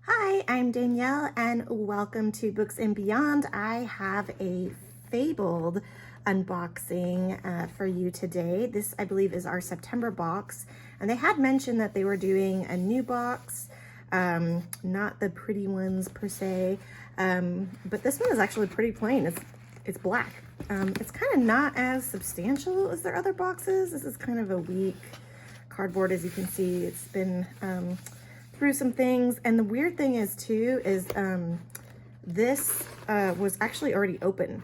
Hi, I'm Danielle and welcome to Books and Beyond. I have a Fabled unboxing for you today. This, I believe, is our September box. And they had mentioned that they were doing a new box, not the pretty ones per se, but this one is actually pretty plain. It's black. It's kind of not as substantial as their other boxes. This is kind of a weak cardboard, as you can see. It's been through some things, and the weird thing is too is this was actually already open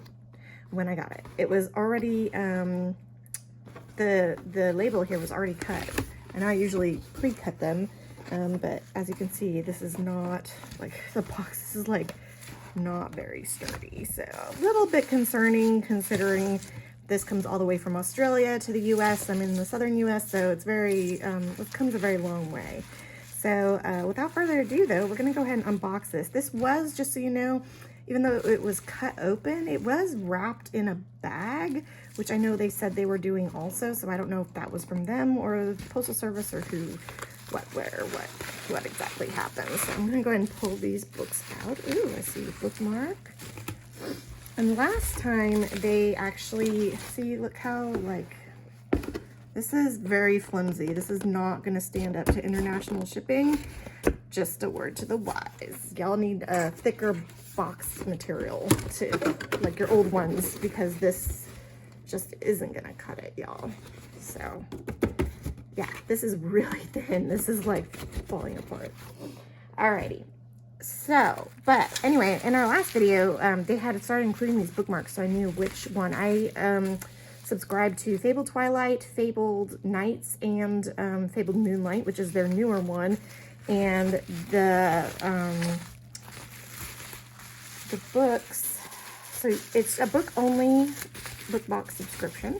when I got it. It was already the label here was already cut, and I usually pre-cut them, but as you can see, this is not like the box. This is like not very sturdy, so a little bit concerning considering this comes all the way from Australia to the US. I'm in the southern US, so it's very it comes a very long way. So without further ado though, we're gonna go ahead and unbox this. This was, just so you know, even though it was cut open, it was wrapped in a bag, which I know they said they were doing also, so I don't know if that was from them or the Postal Service or who, what, where, what exactly happened. So I'm gonna go ahead and pull these books out. Ooh, I see the bookmark. And last time they actually, see, look how, like, this is very flimsy. This is not going to stand up to international shipping. Just a word to the wise. Y'all need a thicker box material to, like your old ones, because this just isn't going to cut it, y'all. So, yeah, this is really thin. This is like falling apart. Alrighty. So, but anyway, in our last video, they had started including these bookmarks, so I knew which one. I subscribe to Fabled Twilight, Fabled Nights, and Fabled Moonlight, which is their newer one. And the books, so it's a book-only book box subscription.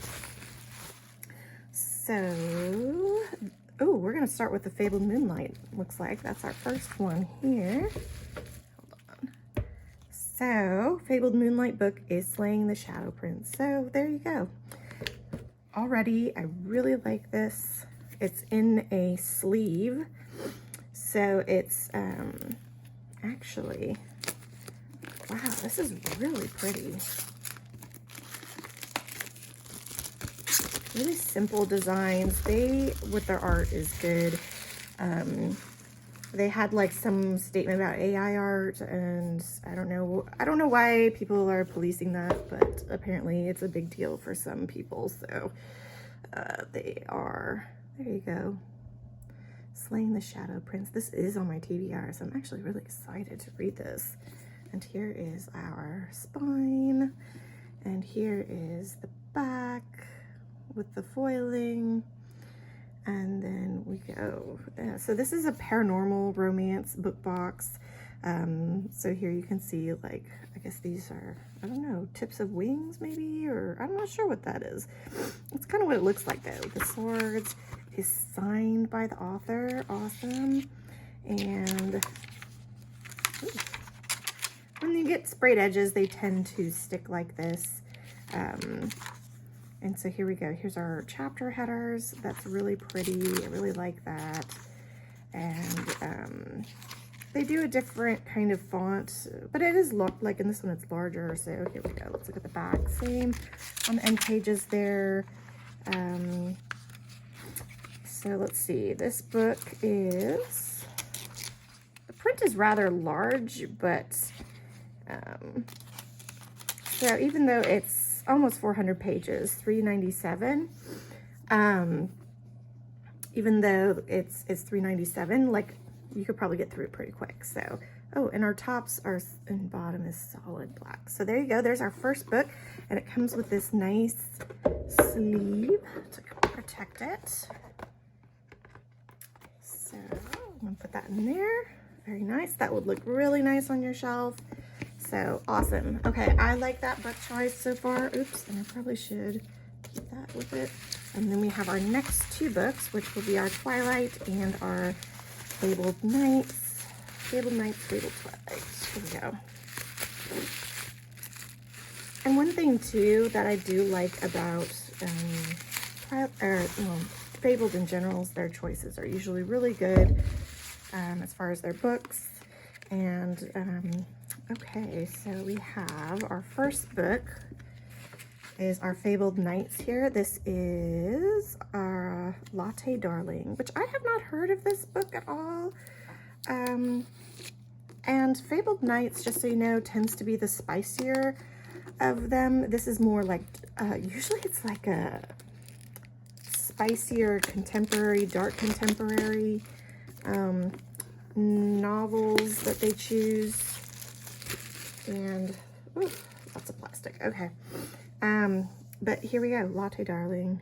So, oh, we're going to start with the Fabled Moonlight, looks like. That's our first one here. Hold on. So, Fabled Moonlight book is Slaying the Shadow Prince. So, there you go. Already, I really like this. It's in a sleeve. So, it's actually, wow, this is really pretty. Really simple designs. With their art is good. They had like some statement about AI art, and I don't know why people are policing that, but apparently it's a big deal for some people. So they are, there you go. Slaying the Shadow Prince. This is on my TBR, so I'm actually really excited to read this. And here is our spine, and here is the back with the foiling, and then we go. So this is a paranormal romance book box. So here you can see, like, I guess these are, I don't know, tips of wings maybe, or I'm not sure what that is. It's kind of what it looks like though. The swords is signed by the author. Awesome. And ooh, when you get sprayed edges, they tend to stick like this. And so here we go. Here's our chapter headers. That's really pretty. I really like that. And they do a different kind of font, but it is like in this one it's larger. So here we go. Let's look at the back. Same on the end pages there. So let's see. This book is, the print is rather large, but so even though it's almost 400 pages, 397. Even though it's 397, like you could probably get through it pretty quick. So, oh, and our tops are and bottom is solid black. So there you go. There's our first book, and it comes with this nice sleeve to protect it. So I'm gonna put that in there. Very nice. That would look really nice on your shelf. So awesome. Okay, I like that book choice so far. Oops, and I probably should keep that with it. And then we have our next two books, which will be our Twilight and our Fabled Nights. Fabled Nights, Fabled Twilight. Here we go. And one thing too that I do like about Fabled in general is their choices are usually really good as far as their books. And okay, so we have our first book is our Fabled Nights here. This is our Latte Darling, which I have not heard of this book at all. And Fabled Nights, just so you know, tends to be the spicier of them. This is more like, usually it's like a spicier contemporary, dark contemporary novels that they choose. And ooh, lots of plastic. Okay. But here we go, Latte Darling.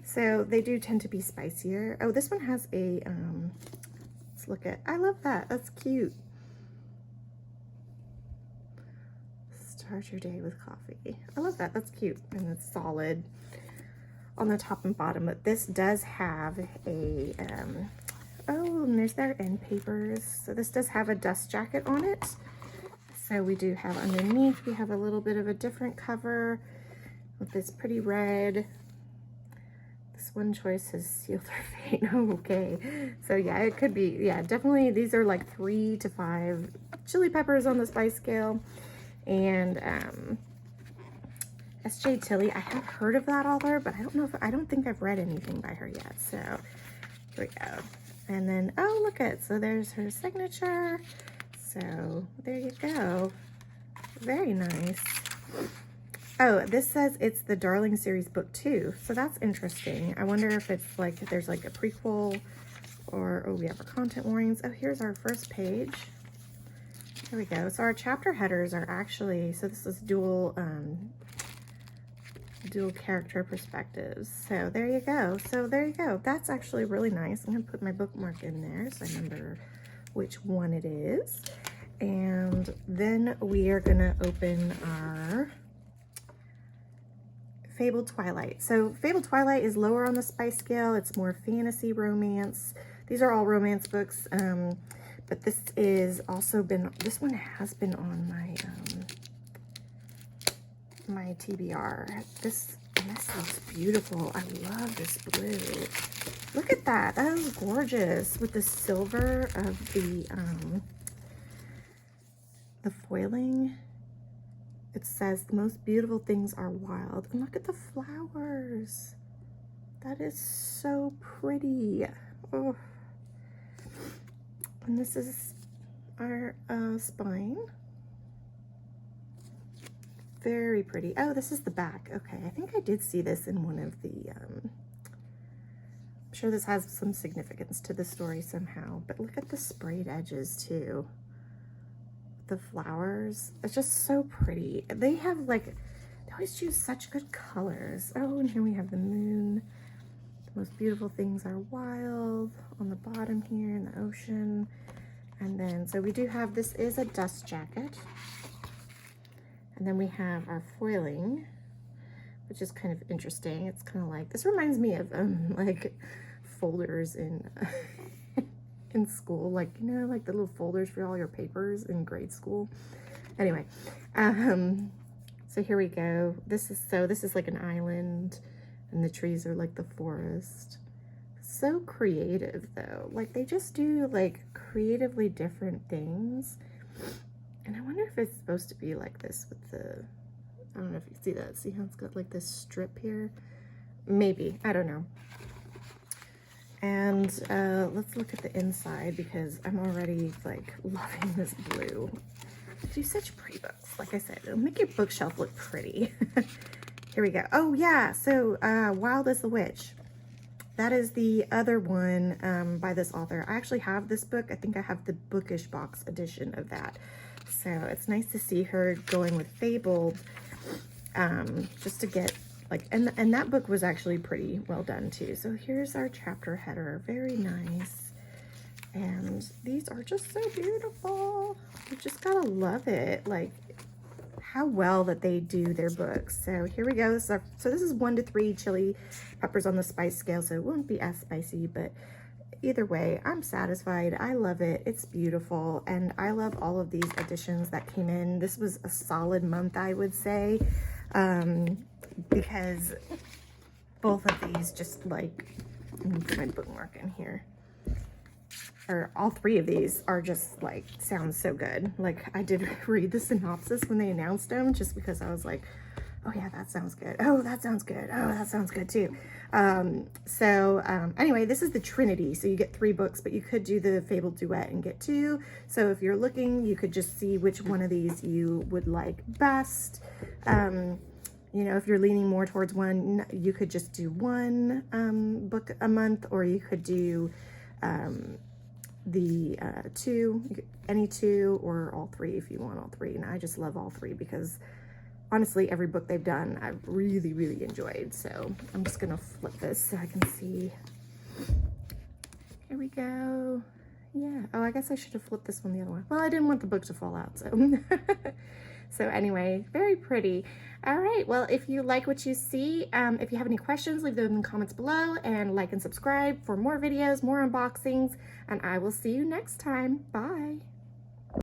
So they do tend to be spicier. Oh, this one has a let's look at, I love that. That's cute. Start your day with coffee. I love that. That's cute. And it's solid on the top and bottom. But this does have a oh, and there's their end papers. So this does have a dust jacket on it. So we do have underneath, we have a little bit of a different cover with this pretty red. This one choice has sealed their fate. Oh, okay. So yeah, it could be, yeah, definitely these are like 3 to 5 chili peppers on the spice scale. And S.J. Tilly, I have heard of that author, but I don't know if, I don't think I've read anything by her yet. So here we go. And then, oh, look at, so there's her signature. So there you go. Very nice. Oh, this says it's the Darling series book 2. So that's interesting. I wonder if it's like, if there's like a prequel or, oh, we have our content warnings. Oh, here's our first page. There we go. So our chapter headers are actually, so this is dual character perspectives. So there you go. So there you go. That's actually really nice. I'm going to put my bookmark in there so I remember which one it is. And then we are going to open our Fabled Twilight. So Fabled Twilight is lower on the spice scale. It's more fantasy romance. These are all romance books. But this is also been, this one has been on my my TBR. This looks beautiful. I love this blue. Look at that. That is gorgeous with the silver of the foiling. It says the most beautiful things are wild. And look at the flowers. That is so pretty. Oh. And this is our spine. Very pretty. Oh, this is the back. Okay, I think I did see this in one of the, I'm sure this has some significance to the story somehow, but look at the sprayed edges too. The flowers, it's just so pretty. They have like, they always choose such good colors. Oh, and here we have the moon. The most beautiful things are wild on the bottom here in the ocean. And then, so we do have, this is a dust jacket. And then we have our foiling, which is kind of interesting. It's kind of like, this reminds me of like folders in in school, like, you know, like the little folders for all your papers in grade school. Anyway, so here we go. This is like an island, and the trees are like the forest. So creative though. Like they just do like creatively different things. And I wonder if it's supposed to be like this with the, I don't know if you see that. See how it's got like this strip here? Maybe, I don't know. And let's look at the inside because I'm already like loving this blue. They do such pretty books. Like I said, it'll make your bookshelf look pretty. Here we go. Oh yeah, so Wild as the Witch. That is the other one by this author. I actually have this book. I think I have the Bookish Box edition of that. So it's nice to see her going with Fabled, just to get like, and that book was actually pretty well done too. So here's our chapter header, very nice. And these are just so beautiful. You just gotta love it. Like how well that they do their books. So here we go. So this is 1 to 3 chili peppers on the spice scale. So it won't be as spicy, but either way, I'm satisfied. I love it. It's beautiful. And I love all of these editions that came in. This was a solid month, I would say, because both of these just like, let me put my bookmark in here. or all three of these are just like, sound so good. Like I did read the synopsis when they announced them, just because I was like, oh yeah, that sounds good. Oh, that sounds good. Oh, that sounds good too. Anyway, this is the Trinity. So you get 3 books, but you could do the Fabled Duet and get 2. So if you're looking, you could just see which one of these you would like best. You know, if you're leaning more towards one, you could just do 1 book a month, or you could do the 2, any 2, or all 3 if you want all 3. And I just love all 3 because honestly, every book they've done, I've really, really enjoyed. So I'm just gonna flip this so I can see. Here we go. Yeah. Oh, I guess I should have flipped this one the other one. Well, I didn't want the book to fall out, so. So anyway, very pretty. All right, well, if you like what you see, if you have any questions, leave them in the comments below, and like and subscribe for more videos, more unboxings, and I will see you next time. Bye.